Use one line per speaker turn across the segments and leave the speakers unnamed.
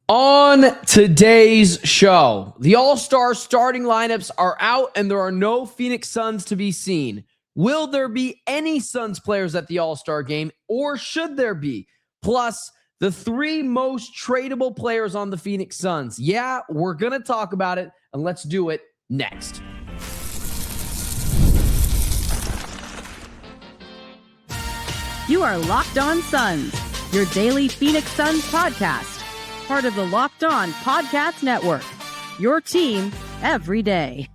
On today's show, the All-Star starting lineups are out and there are no Phoenix Suns to be seen. Will there be any Suns players at the All-Star game, or should there be? Plus, the three most tradable players on the Phoenix Suns. Yeah, we're going to talk about it, and let's do it next.
You are Locked On Suns, your daily Phoenix Suns podcast. Part of the Locked On Podcast Network, your team every day.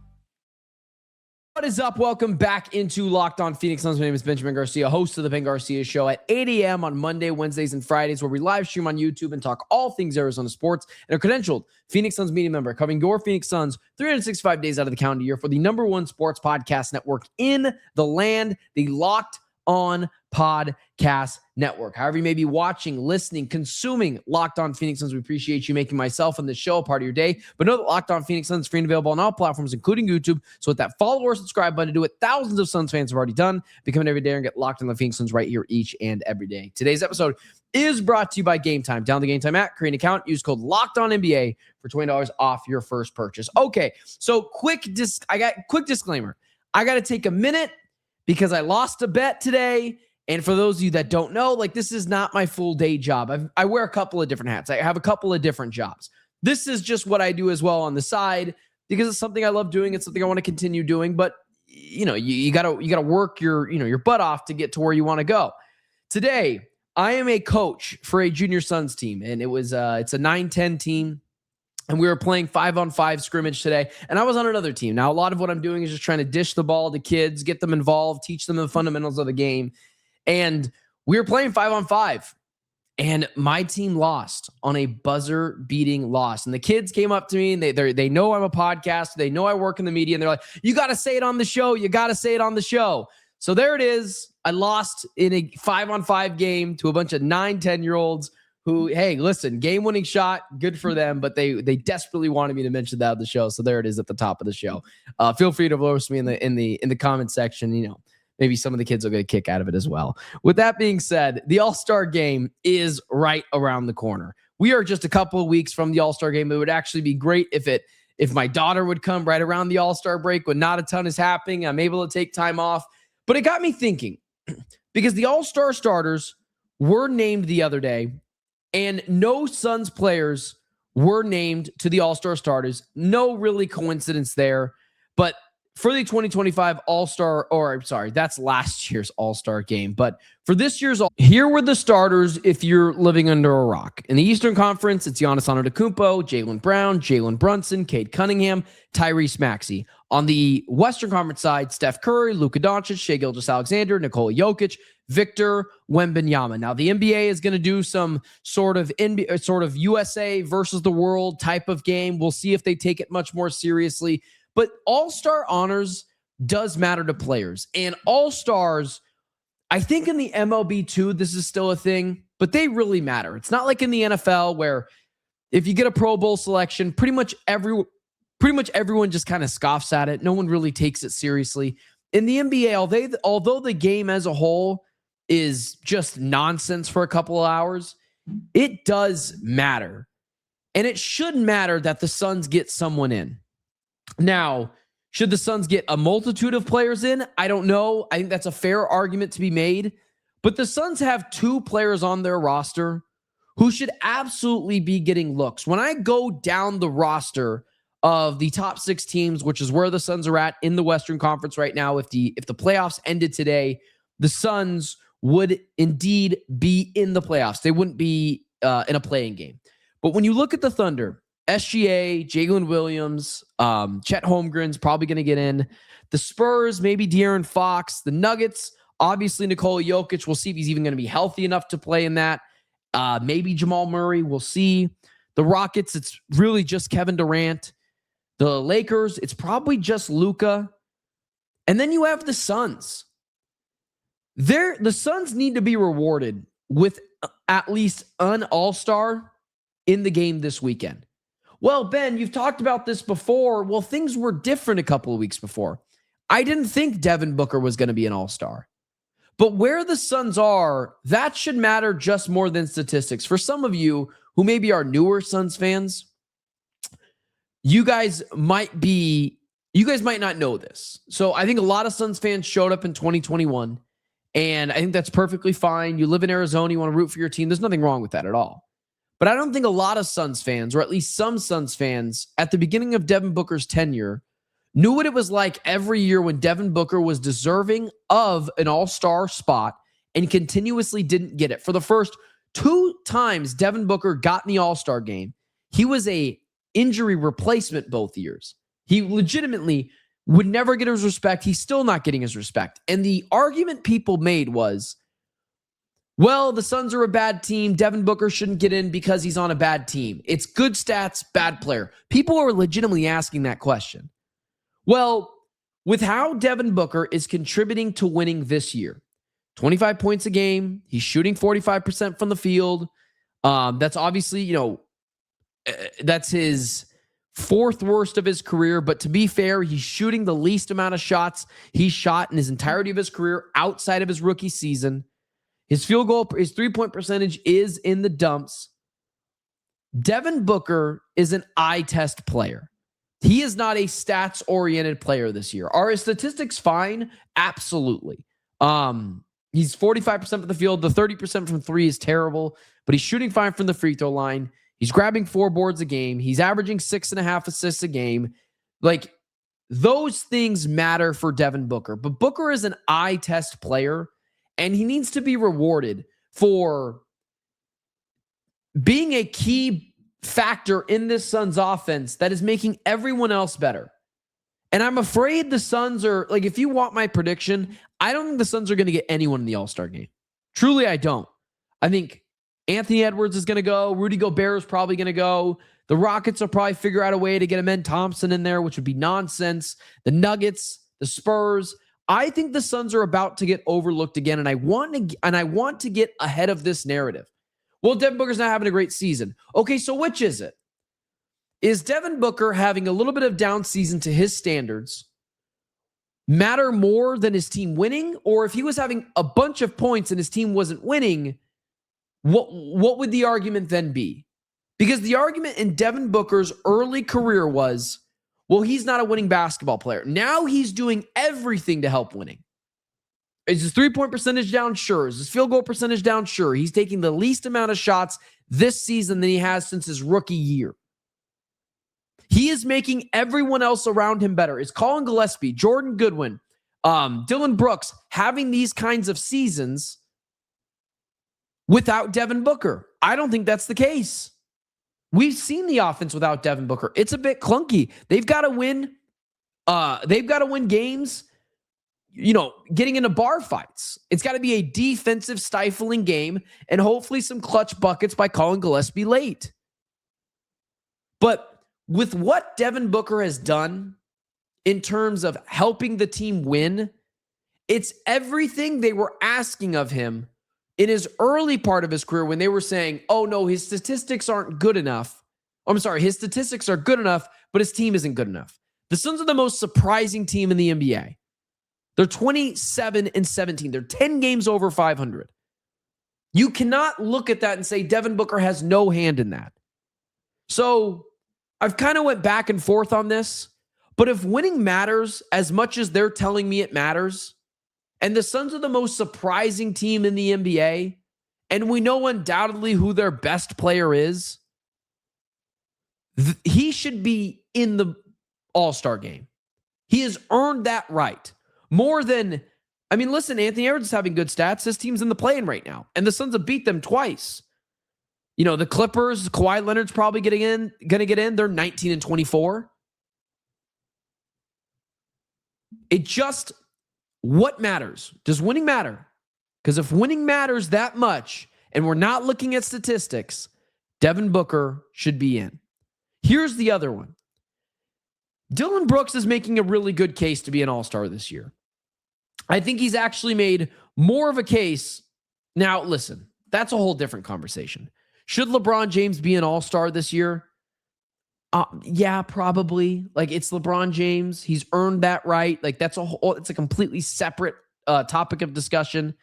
What is up? Welcome back into Locked On Phoenix Suns. My name is Benjamin Garcia, host of the Ben Garcia Show at 8 a.m. on Monday, Wednesdays, and Fridays, where we live stream on YouTube and talk all things Arizona sports, and a credentialed Phoenix Suns media member covering your Phoenix Suns 365 days out of the calendar year for the number one sports podcast network in the land, the Locked On Podcast Network. However you may be watching, listening, consuming Locked On Phoenix Suns, we appreciate you making myself and the show a part of your day. But know that Locked On Phoenix Suns is free and available on all platforms, including YouTube. So with that follow or subscribe button, do what thousands of Suns fans have already done. Become an everyday and get locked on the Phoenix Suns right here each and every day. Today's episode is brought to you by Game Time. Download the Game Time app, create an account, use code LOCKEDONNBA for $20 off your first purchase. Okay, so quick disclaimer. I got to take a minute because I lost a bet today. And for those of you that don't know, this is not my full day job. I wear a couple of different hats. I have a couple of different jobs. This is just what I do as well on the side because it's something I love doing. It's something I want to continue doing. But you gotta work your butt off to get to where you want to go. Today, I am a coach for a junior Suns team, and it's a 9-10 team. And we were playing 5-on-5 scrimmage today. And I was on another team. Now, a lot of what I'm doing is just trying to dish the ball to kids, get them involved, teach them the fundamentals of the game. And we were playing 5-on-5. And my team lost on a buzzer-beating loss. And the kids came up to me, and they know I'm a podcaster. They know I work in the media. And they're like, you got to say it on the show. You got to say it on the show. So there it is. I lost in a 5-on-5 game to a bunch of 9, 10-year-olds who, hey, listen, game-winning shot, good for them, but they desperately wanted me to mention that on the show, so there it is at the top of the show. Feel free to roast me in the comment section. Maybe some of the kids will get a kick out of it as well. With that being said, the All-Star game is right around the corner. We are just a couple of weeks from the All-Star game. It would actually be great if my daughter would come right around the All-Star break when not a ton is happening. I'm able to take time off, but it got me thinking because the All-Star starters were named the other day. And no Suns players were named to the All-Star starters. No really coincidence there. But for the 2025 All-Star, that's last year's All-Star game. But for this year's, here were the starters if you're living under a rock. In the Eastern Conference, it's Giannis Antetokounmpo, Jaylen Brown, Jalen Brunson, Cade Cunningham, Tyrese Maxey. On the Western Conference side, Steph Curry, Luka Doncic, Shai Gilgeous-Alexander, Nikola Jokic, Victor Wembanyama. Now, the NBA is going to do some sort of USA versus the world type of game. We'll see if they take it much more seriously. But All-Star honors does matter to players. And All-Stars, I think in the MLB too, this is still a thing, but they really matter. It's not like in the NFL where if you get a Pro Bowl selection, pretty much everyone just kind of scoffs at it. No one really takes it seriously. In the NBA, although the game as a whole is just nonsense for a couple of hours, it does matter. And it should matter that the Suns get someone in. Now, should the Suns get a multitude of players in? I don't know. I think that's a fair argument to be made. But the Suns have 2 players on their roster who should absolutely be getting looks. When I go down the roster of the top 6 teams, which is where the Suns are at in the Western Conference right now, if the playoffs ended today, the Suns would indeed be in the playoffs. They wouldn't be in a playing game. But when you look at the Thunder, SGA, Jalen Williams, Chet Holmgren's probably going to get in. The Spurs, maybe De'Aaron Fox. The Nuggets, obviously Nikola Jokic. We'll see if he's even going to be healthy enough to play in that. Maybe Jamal Murray. We'll see. The Rockets, it's really just Kevin Durant. The Lakers, it's probably just Luka. And then you have the Suns. The Suns need to be rewarded with at least an All-Star in the game this weekend. Well, Ben, you've talked about this before. Well, things were different a couple of weeks before. I didn't think Devin Booker was going to be an All-Star. But where the Suns are, that should matter just more than statistics. For some of you who maybe are newer Suns fans, you guys might not know this. So I think a lot of Suns fans showed up in 2021, and I think that's perfectly fine. You live in Arizona, you want to root for your team. There's nothing wrong with that at all. But I don't think a lot of Suns fans, or at least some Suns fans, at the beginning of Devin Booker's tenure, knew what it was like every year when Devin Booker was deserving of an all-star spot and continuously didn't get it. For the first 2 times Devin Booker got in the all-star game, he was a injury replacement both years. He legitimately would never get his respect. He's still not getting his respect. And the argument people made was, well, the Suns are a bad team. Devin Booker shouldn't get in because he's on a bad team. It's good stats, bad player. People are legitimately asking that question. Well, with how Devin Booker is contributing to winning this year, 25 points a game, he's shooting 45% from the field. That's obviously, that's his 4th worst of his career. But to be fair, he's shooting the least amount of shots he's shot in his entirety of his career outside of his rookie season. His field goal, his 3-point percentage is in the dumps. Devin Booker is an eye test player. He is not a stats-oriented player this year. Are his statistics fine? Absolutely. He's 45% from the field. The 30% from 3 is terrible, but he's shooting fine from the free throw line. He's grabbing 4 boards a game. He's averaging 6.5 assists a game. Like, those things matter for Devin Booker. But Booker is an eye test player, and he needs to be rewarded for being a key factor in this Suns offense that is making everyone else better. And I'm afraid the Suns are, like, if you want my prediction, I don't think the Suns are going to get anyone in the All-Star game. Truly, I don't. I think Anthony Edwards is going to go. Rudy Gobert is probably going to go. The Rockets will probably figure out a way to get Amen Thompson in there, which would be nonsense. The Nuggets, the Spurs. I think the Suns are about to get overlooked again, and I want to get ahead of this narrative. Well, Devin Booker's not having a great season. Okay, so which is it? Is Devin Booker having a little bit of down season to his standards matter more than his team winning? Or if he was having a bunch of points and his team wasn't winning, what would the argument then be? Because the argument in Devin Booker's early career was, well, he's not a winning basketball player. Now he's doing everything to help winning. Is his 3-point percentage down? Sure. Is his field goal percentage down? Sure. He's taking the least amount of shots this season than he has since his rookie year. He is making everyone else around him better. Is Colin Gillespie, Jordan Goodwin, Dillon Brooks having these kinds of seasons without Devin Booker? I don't think that's the case. We've seen the offense without Devin Booker. It's a bit clunky. They've got to win. They've got to win games, getting into bar fights. It's got to be a defensive stifling game and hopefully some clutch buckets by Colin Gillespie late. But with what Devin Booker has done in terms of helping the team win, it's everything they were asking of him in his early part of his career when they were saying, oh no, his statistics aren't good enough. I'm sorry, his statistics are good enough, but his team isn't good enough. The Suns are the most surprising team in the NBA. They're 27-17. They're 10 games over 500. You cannot look at that and say Devin Booker has no hand in that. So I've kind of went back and forth on this, but if winning matters as much as they're telling me it matters, and the Suns are the most surprising team in the NBA, and we know undoubtedly who their best player is, he should be in the All-Star game. He has earned that right. More than, listen, Anthony Edwards is having good stats. His team's in the play-in right now, and the Suns have beat them twice. The Clippers, Kawhi Leonard's probably going to get in. They're 19-24. What matters? Does winning matter? Because if winning matters that much, and we're not looking at statistics, Devin Booker should be in. Here's the other one. Dillon Brooks is making a really good case to be an all-star this year. I think he's actually made more of a case. Now, listen, that's a whole different conversation. Should LeBron James be an all-star this year? Yeah, probably. Like, it's LeBron James. He's earned that right. Like, it's a completely separate topic of discussion.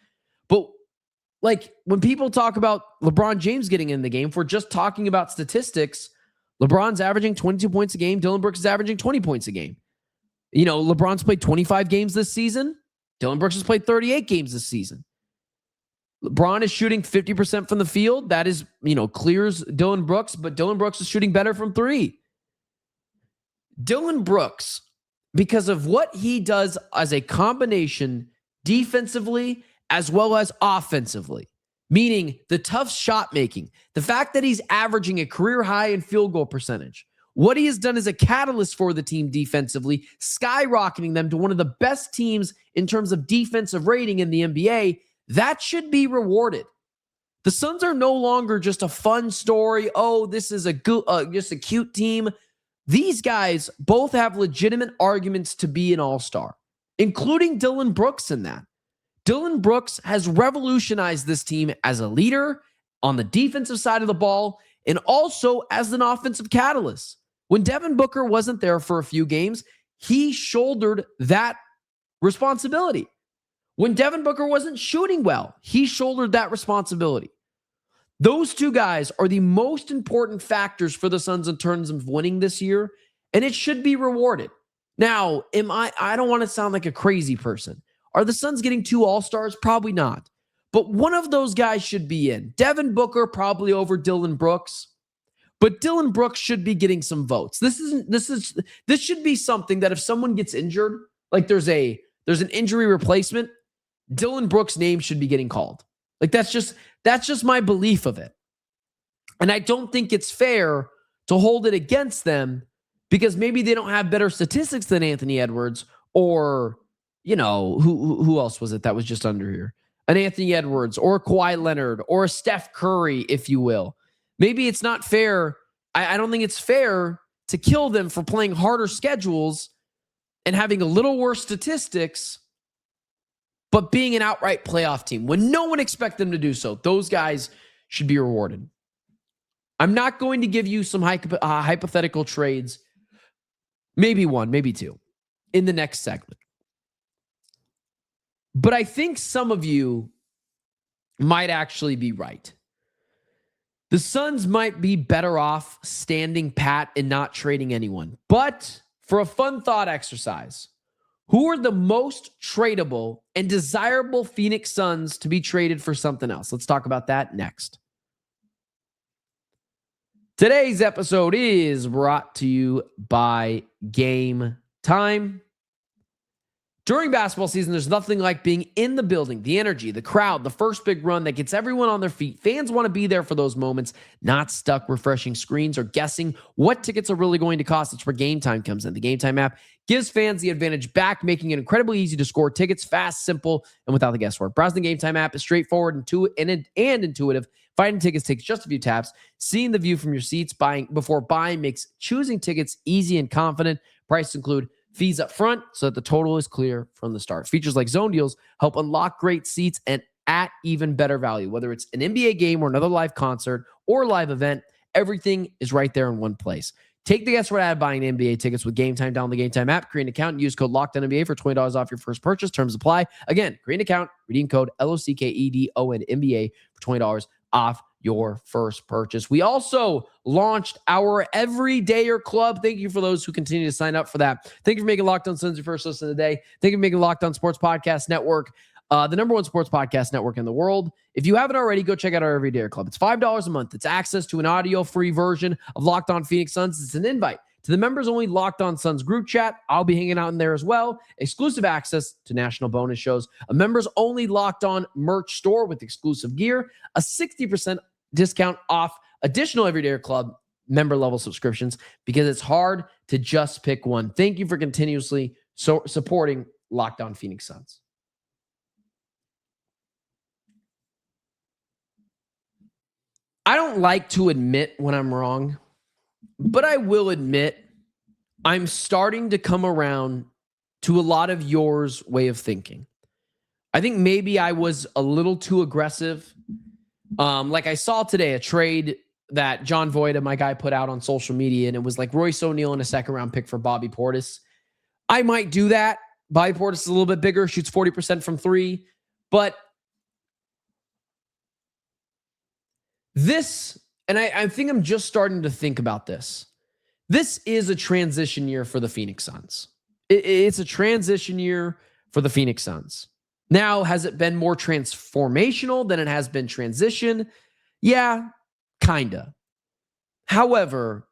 But like when people talk about LeBron James getting in the game, if we're just talking about statistics, LeBron's averaging 22 points a game. Dillon Brooks is averaging 20 points a game. You know, LeBron's played 25 games this season. Dillon Brooks has played 38 games this season. LeBron is shooting 50% from the field. That is, clears Dillon Brooks, but Dillon Brooks is shooting better from three. Dillon Brooks, because of what he does as a combination defensively as well as offensively, meaning the tough shot making, the fact that he's averaging a career high in field goal percentage, what he has done as a catalyst for the team defensively, skyrocketing them to one of the best teams in terms of defensive rating in the NBA, that should be rewarded. The Suns are no longer just a fun story. Oh, this is just a cute team. These guys both have legitimate arguments to be an all-star, including Dillon Brooks in that. Dillon Brooks has revolutionized this team as a leader on the defensive side of the ball and also as an offensive catalyst. When Devin Booker wasn't there for a few games, he shouldered that responsibility. When Devin Booker wasn't shooting well, he shouldered that responsibility. Those two guys are the most important factors for the Suns in terms of winning this year, and it should be rewarded. Now, I don't want to sound like a crazy person. Are the Suns getting two All-Stars? Probably not. But one of those guys should be in. Devin Booker probably over Dillon Brooks, but Dillon Brooks should be getting some votes. This should be something that if someone gets injured, like there's an injury replacement, Dillon Brooks' name should be getting called. Like that's just my belief of it. And I don't think it's fair to hold it against them because maybe they don't have better statistics than Anthony Edwards or, who else was it that was just under here? An Anthony Edwards or a Kawhi Leonard or a Steph Curry, if you will. Maybe it's not fair. I don't think it's fair to kill them for playing harder schedules and having a little worse statistics, but being an outright playoff team when no one expects them to do so. Those guys should be rewarded. I'm not going to give you some hypothetical trades, maybe one, maybe two, in the next segment. But I think some of you might actually be right. The Suns might be better off standing pat and not trading anyone. But for a fun thought exercise, who are the most tradable and desirable Phoenix Suns to be traded for something else? Let's talk about that next. Today's episode is brought to you by Game Time. During basketball season, there's nothing like being in the building, the energy, the crowd, the first big run that gets everyone on their feet. Fans want to be there for those moments, not stuck refreshing screens or guessing what tickets are really going to cost. That's where Game Time comes in. The Game Time app gives fans the advantage back, making it incredibly easy to score tickets fast, simple, and without the guesswork. Browsing the Game Time app is straightforward and intuitive. Finding tickets takes just a few taps. Seeing the view from your seats before buying makes choosing tickets easy and confident. Prices include fees up front so that the total is clear from the start. Features like zone deals help unlock great seats and at even better value. Whether it's an NBA game or another live concert or live event, everything is right there in one place. Take the guesswork out of buying NBA tickets with Game Time. Download the Game Time app, create an account, and use code LOCKEDONNBA for $20 off your first purchase. Terms apply. Again, create an account, redeem code LOCKEDONNBA for $20 off your first purchase. We also launched our Everydayer Club. Thank you for those who continue to sign up for that. Thank you for making Locked On Suns your first listen of the day. Thank you for making Locked On Sports Podcast Network the number one sports podcast network in the world. If you haven't already, go check out our Everydayer Club. It's $5 a month. It's access to an audio-free version of Locked On Phoenix Suns. It's an invite to the members-only Locked On Suns group chat. I'll be hanging out in there as well. Exclusive access to national bonus shows. A members-only Locked On merch store with exclusive gear. A 60% discount off additional Everydayer Club member-level subscriptions because it's hard to just pick one. Thank you for continuously supporting Locked On Phoenix Suns. I don't like to admit when I'm wrong, but I will admit I'm starting to come around to a lot of yours way of thinking. I think maybe I was a little too aggressive. Like I saw today a trade that John Voida, my guy, put out on social media, and it was like Royce O'Neal and a second-round pick for Bobby Portis. I might do that. Bobby Portis is a little bit bigger, shoots 40% from three, but This, and I think I'm just starting to think about this. This is a transition year for the Phoenix Suns. It's a transition year for the Phoenix Suns. Now, has it been more transformational than it has been transition? Yeah, kinda. However,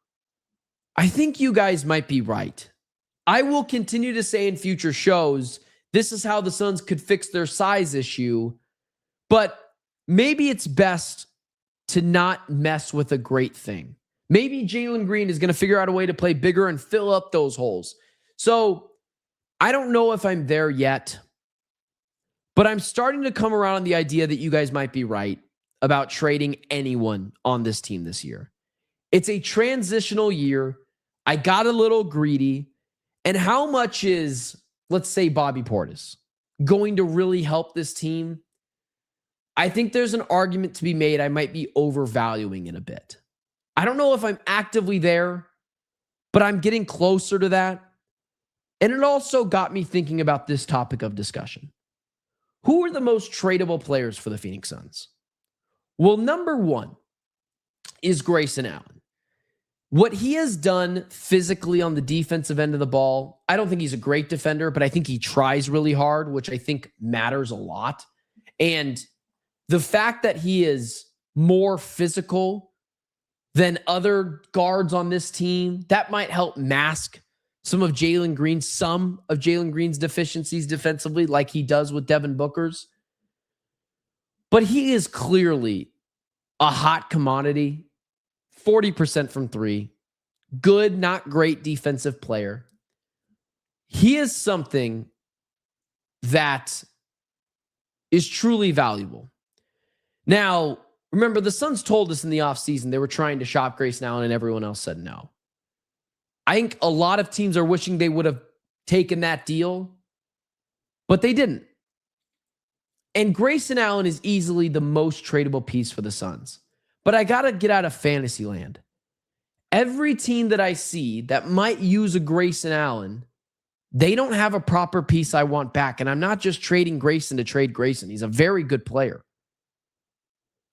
I think you guys might be right. I will continue to say in future shows, this is how the Suns could fix their size issue, but maybe it's best to not mess with a great thing. Maybe Jalen Green is going to figure out a way to play bigger and fill up those holes. So I don't know if I'm there yet, but I'm starting to come around on the idea that you guys might be right about trading anyone on this team this year. It's a transitional year. I got a little greedy. And how much is, let's say, Bobby Portis going to really help this team? I think there's an argument to be made I might be overvaluing it a bit. I don't know if I'm actively there, but I'm getting closer to that. And it also got me thinking about this topic of discussion. Who are the most tradable players for the Phoenix Suns? Well, number one is Grayson Allen. What he has done physically on the defensive end of the ball, I don't think he's a great defender, but I think he tries really hard, which I think matters a lot. And the fact that he is more physical than other guards on this team, that might help mask some of Jalen Green's deficiencies defensively, like he does with Devin Booker's. But he is clearly a hot commodity, 40% from three, good, not great defensive player. He is something that is truly valuable. Now, remember, the Suns told us in the offseason they were trying to shop Grayson Allen and everyone else said no. I think a lot of teams are wishing they would have taken that deal, but they didn't. And Grayson Allen is easily the most tradable piece for the Suns. But I got to get out of fantasy land. Every team that I see that might use a Grayson Allen, they don't have a proper piece I want back. And I'm not just trading Grayson to trade Grayson. He's a very good player.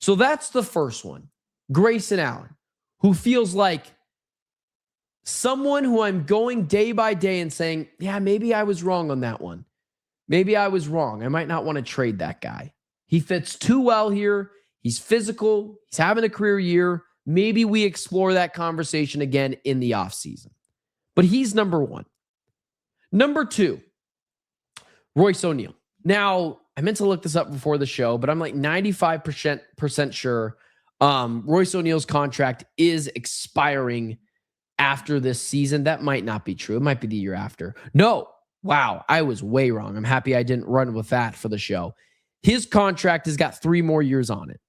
So that's the first one. Grayson Allen, who feels like someone who I'm going day by day and saying, yeah, maybe I was wrong on that one. Maybe I was wrong. I might not want to trade that guy. He fits too well here. He's physical. He's having a career year. Maybe we explore that conversation again in the offseason. But he's number one. Number two, Royce O'Neal. Now, I meant to look this up before the show, but I'm like 95% sure Royce O'Neal's contract is expiring after this season. That might not be true. It might be the year after. No. Wow. I was way wrong. I'm happy I didn't run with that for the show. His contract has got 3 more years on it.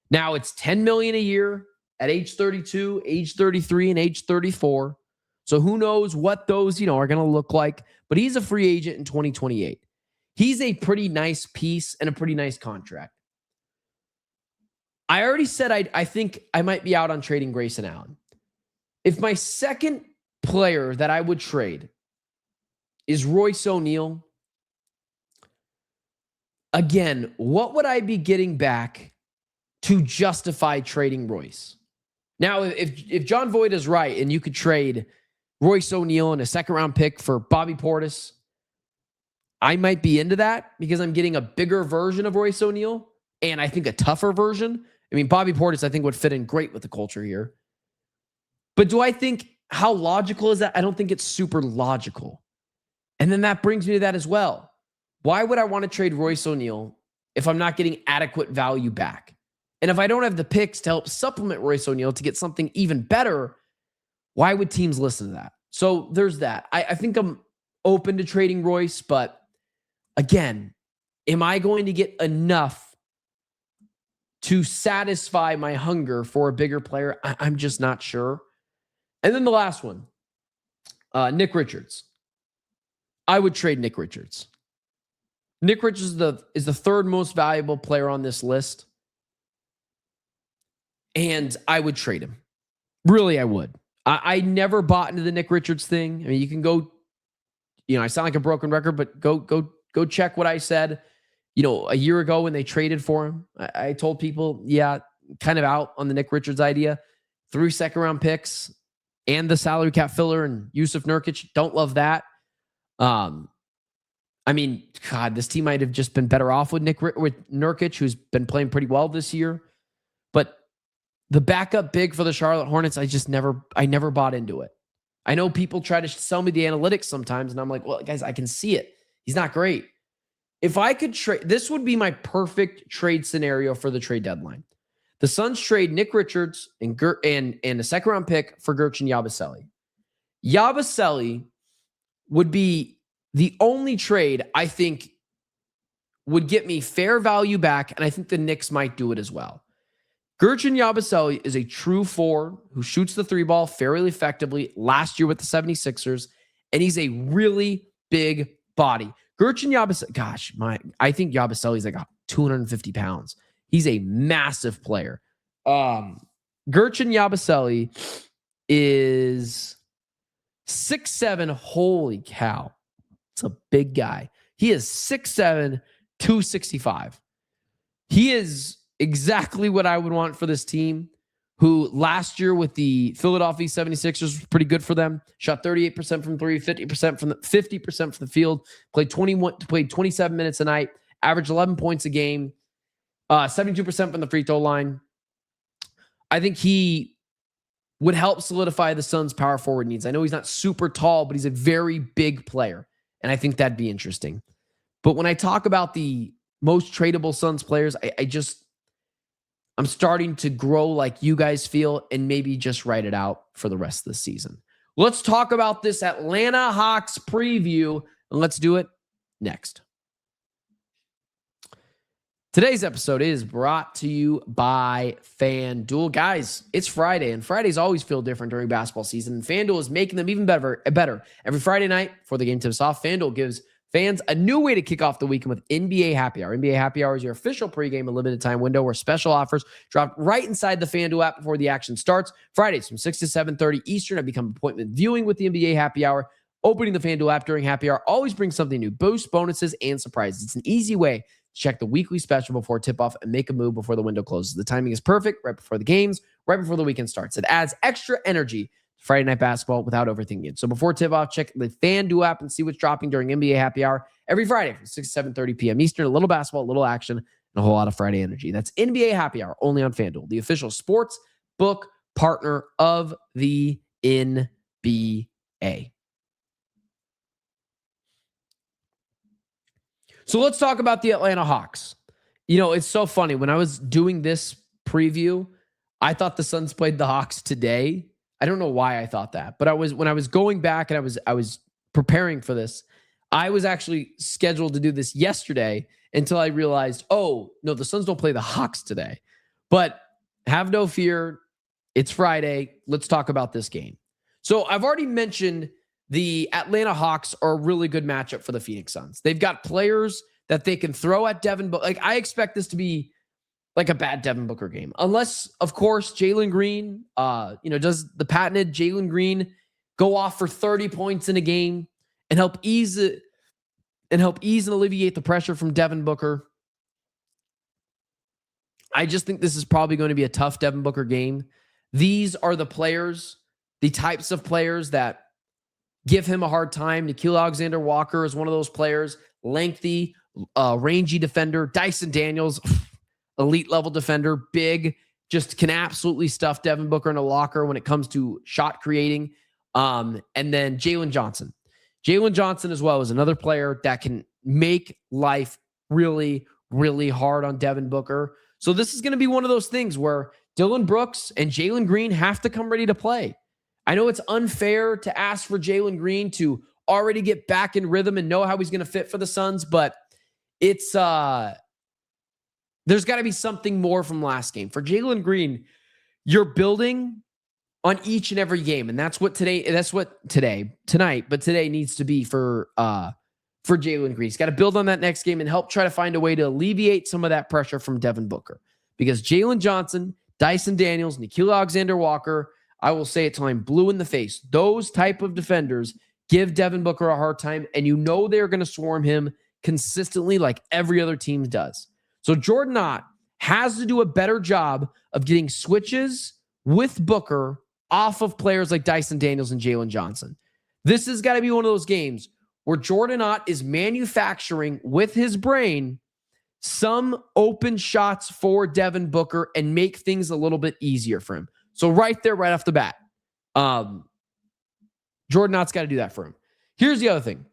Now it's $10 million a year at age 32, age 33, and age 34. So who knows what those, are going to look like, but he's a free agent in 2028. He's a pretty nice piece and a pretty nice contract. I already said I think I might be out on trading Grayson Allen. If my second player that I would trade is Royce O'Neal, again, what would I be getting back to justify trading Royce? Now, if John Voight is right and you could trade Royce O'Neal and a second-round pick for Bobby Portis, I might be into that because I'm getting a bigger version of Royce O'Neal and I think a tougher version. I mean, Bobby Portis, I think, would fit in great with the culture here. But do I think, how logical is that? I don't think it's super logical. And then that brings me to that as well. Why would I want to trade Royce O'Neal if I'm not getting adequate value back? And if I don't have the picks to help supplement Royce O'Neal to get something even better, why would teams listen to that? So there's that. I think I'm open to trading Royce, but again, am I going to get enough to satisfy my hunger for a bigger player? I'm just not sure. And then the last one, Nick Richards. I would trade Nick Richards. Nick Richards is the third most valuable player on this list. And I would trade him. Really, I would. I never bought into the Nick Richards thing. I mean, you can go, I sound like a broken record, but go check what I said, a year ago when they traded for him. I told people, yeah, kind of out on the Nick Richards idea. 3 second-round picks and the salary cap filler and Yusuf Nurkic. Don't love that. I mean, God, this team might have just been better off with Nurkic, who's been playing pretty well this year. But the backup big for the Charlotte Hornets, I never bought into it. I know people try to sell me the analytics sometimes, and I'm like, well, guys, I can see it. He's not great. If I could trade, this would be my perfect trade scenario for the trade deadline. The Suns trade Nick Richards and a second-round pick for Gertrude Yabusele. Yabusele would be the only trade I think would get me fair value back, and I think the Knicks might do it as well. Gertrude Yabusele is a true 4 who shoots the 3 ball fairly effectively last year with the 76ers, and he's a really big body. Gertrude Yabusele, I think Yabusele is like 250 pounds. He's a massive player. Gertrude Yabusele is 6'7". Holy cow. It's a big guy. He is 6'7", 265. He is exactly what I would want for this team, who last year with the Philadelphia 76ers was pretty good for them. Shot 38% from 3, 50% from the field, played 27 minutes a night, averaged 11 points a game, 72% from the free throw line. I think he would help solidify the Suns' power forward needs. I know he's not super tall, but he's a very big player. And I think that'd be interesting. But when I talk about the most tradable Suns players, I'm starting to grow like you guys feel and maybe just write it out for the rest of the season. Let's talk about this Atlanta Hawks preview, and let's do it next. Today's episode is brought to you by FanDuel. Guys, it's Friday, and Fridays always feel different during basketball season. And FanDuel is making them even better. Every Friday night before the game tips off, FanDuel gives fans a new way to kick off the weekend with NBA Happy Hour. NBA Happy Hour is your official pregame and limited time window where special offers drop right inside the FanDuel app before the action starts. Fridays from 6 to 7:30 Eastern have become appointment viewing with the NBA Happy Hour. Opening the FanDuel app during Happy Hour always brings something new, boosts, bonuses, and surprises. It's an easy way to check the weekly special before tip-off and make a move before the window closes. The timing is perfect, right before the games, right before the weekend starts. It adds extra energy to Friday Night Basketball without overthinking it. So before tip-off, check the FanDuel app and see what's dropping during NBA Happy Hour every Friday from 6 to 7:30 p.m. Eastern. A little basketball, a little action, and a whole lot of Friday energy. That's NBA Happy Hour only on FanDuel, the official sports book partner of the NBA. So let's talk about the Atlanta Hawks. You know, it's so funny. When I was doing this preview, I thought the Suns played the Hawks today. I don't know why I thought that, but when I was going back and I was preparing for this, I was actually scheduled to do this yesterday until I realized, oh, no, the Suns don't play the Hawks today. But have no fear. It's Friday. Let's talk about this game. So I've already mentioned the Atlanta Hawks are a really good matchup for the Phoenix Suns. They've got players that they can throw at Devin Booker. Like, I expect this to be like a bad Devin Booker game. Unless, of course, Jalen Green, does the patented Jalen Green go off for 30 points in a game and help ease and alleviate the pressure from Devin Booker. I just think this is probably going to be a tough Devin Booker game. These are the types of players that give him a hard time. Nickeil Alexander-Walker is one of those players. Lengthy, rangy defender. Dyson Daniels, elite level defender. Big, just can absolutely stuff Devin Booker in a locker when it comes to shot creating. And then Jalen Johnson. Jalen Johnson as well is another player that can make life really, really hard on Devin Booker. So this is going to be one of those things where Dillon Brooks and Jalen Green have to come ready to play. I know it's unfair to ask for Jalen Green to already get back in rhythm and know how he's going to fit for the Suns, but it's there's got to be something more from last game. For Jalen Green, you're building on each and every game, and tonight needs to be for Jalen Green. He's got to build on that next game and help try to find a way to alleviate some of that pressure from Devin Booker. Because Jalen Johnson, Dyson Daniels, Nickeil Alexander-Walker, I will say it till I'm blue in the face. Those type of defenders give Devin Booker a hard time, and you know they're going to swarm him consistently like every other team does. So Jordan Knott has to do a better job of getting switches with Booker off of players like Dyson Daniels and Jalen Johnson. This has got to be one of those games where Jordan Ott is manufacturing with his brain some open shots for Devin Booker and make things a little bit easier for him. So right there, right off the bat, Jordan Ott's got to do that for him. Here's the other thing.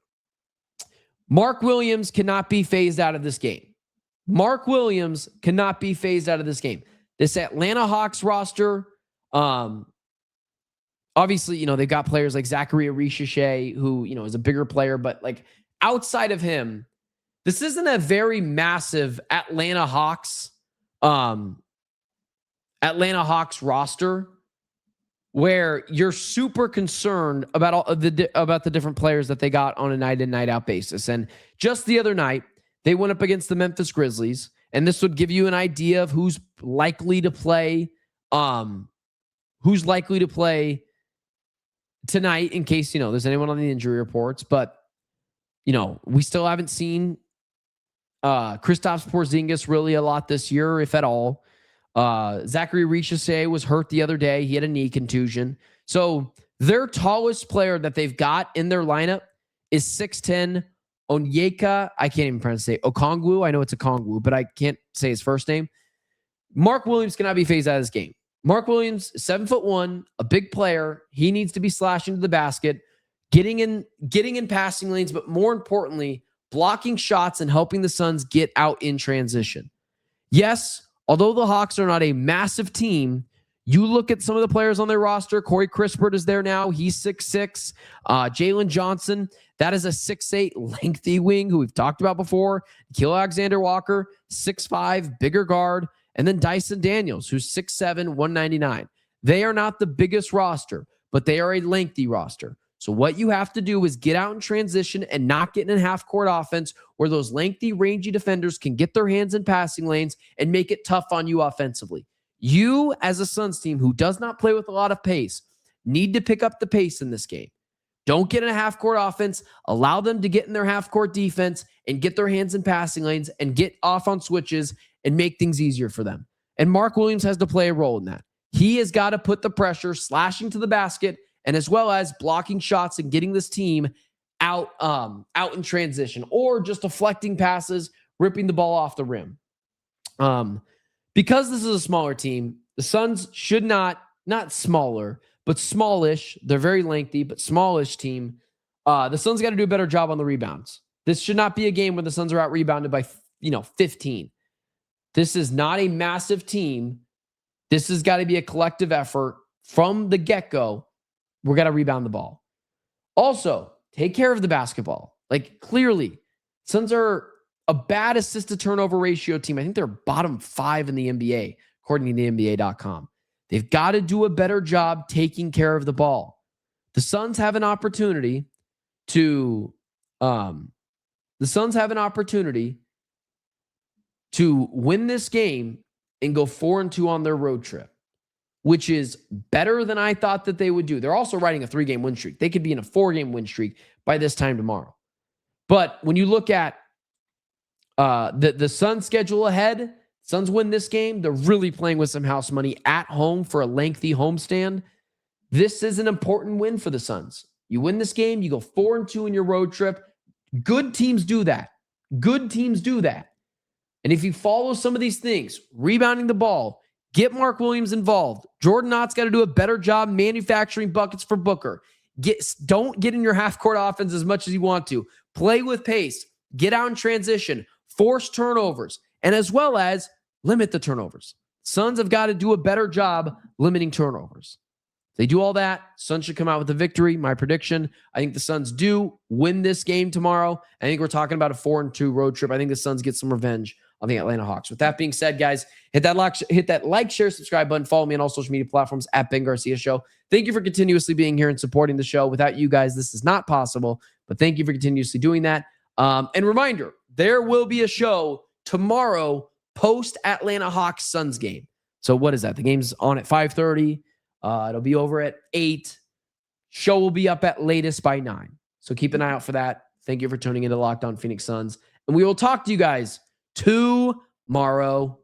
Mark Williams cannot be phased out of this game. Mark Williams cannot be phased out of this game. This Atlanta Hawks roster, obviously, they've got players like Zachary Richichet, who, is a bigger player, but like outside of him, this isn't a very massive Atlanta Hawks roster where you're super concerned about about the different players that they got on a night in, night out basis. And just the other night, they went up against the Memphis Grizzlies, and this would give you an idea of who's likely to play tonight in case, there's anyone on the injury reports. But, we still haven't seen Kristaps Porzingis really a lot this year, if at all. Zachary Richichet was hurt the other day. He had a knee contusion. So their tallest player that they've got in their lineup is 6'10", Onyeka. I can't even pronounce it. Okongwu. I know it's Okongwu, but I can't say his first name. Mark Williams cannot be phased out of this game. Mark Williams, 7'1", a big player. He needs to be slashing to the basket, getting in passing lanes, but more importantly, blocking shots and helping the Suns get out in transition. Yes, although the Hawks are not a massive team, you look at some of the players on their roster. Corey Crispert is there now. He's 6'6". Jalen Johnson, that is a 6'8", lengthy wing who we've talked about before. Nikhil Alexander-Walker, 6'5", bigger guard. And then Dyson Daniels, who's 6'7", 199. They are not the biggest roster, but they are a lengthy roster. So what you have to do is get out in transition and not get in half-court offense where those lengthy, rangy defenders can get their hands in passing lanes and make it tough on you offensively. You, as a Suns team who does not play with a lot of pace, need to pick up the pace in this game. Don't get in a half-court offense. Allow them to get in their half-court defense and get their hands in passing lanes and get off on switches and make things easier for them. And Mark Williams has to play a role in that. He has got to put the pressure, slashing to the basket, and as well as blocking shots and getting this team out in transition or just deflecting passes, ripping the ball off the rim. Because this is a smaller team, the Suns should not smaller, but smallish. They're very lengthy, but smallish team. The Suns got to do a better job on the rebounds. This should not be a game where the Suns are out rebounded by 15. This is not a massive team. This has got to be a collective effort from the get-go. We're going to rebound the ball. Also, take care of the basketball. Like, clearly, Suns are a bad assist-to-turnover ratio team. I think they're bottom 5 in the NBA, according to NBA.com. They've got to do a better job taking care of the ball. The Suns have an opportunity to win this game and go 4-2 on their road trip, which is better than I thought that they would do. They're also riding a 3-game win streak. They could be in a 4-game win streak by this time tomorrow. But when you look at the Suns' schedule ahead, Suns win this game. They're really playing with some house money at home for a lengthy homestand. This is an important win for the Suns. You win this game, you go 4-2 in your road trip. Good teams do that. Good teams do that. And if you follow some of these things, rebounding the ball, get Mark Williams involved. Jordan Ott's got to do a better job manufacturing buckets for Booker. Don't get in your half-court offense as much as you want to. Play with pace. Get out in transition. Force turnovers. And as well as limit the turnovers. Suns have got to do a better job limiting turnovers. If they do all that, Suns should come out with a victory. My prediction, I think the Suns do win this game tomorrow. I think we're talking about a 4-2 road trip. I think the Suns get some revenge on the Atlanta Hawks. With that being said, guys, hit that like, share, subscribe button. Follow me on all social media platforms at Ben Garcia Show. Thank you for continuously being here and supporting the show. Without you guys, this is not possible, but thank you for continuously doing that. And reminder, there will be a show tomorrow post Atlanta Hawks Suns game. So what is that? The game's on at 5:30. It'll be over at 8. Show will be up at latest by 9. So keep an eye out for that. Thank you for tuning into Locked On Phoenix Suns. And we will talk to you guys tomorrow.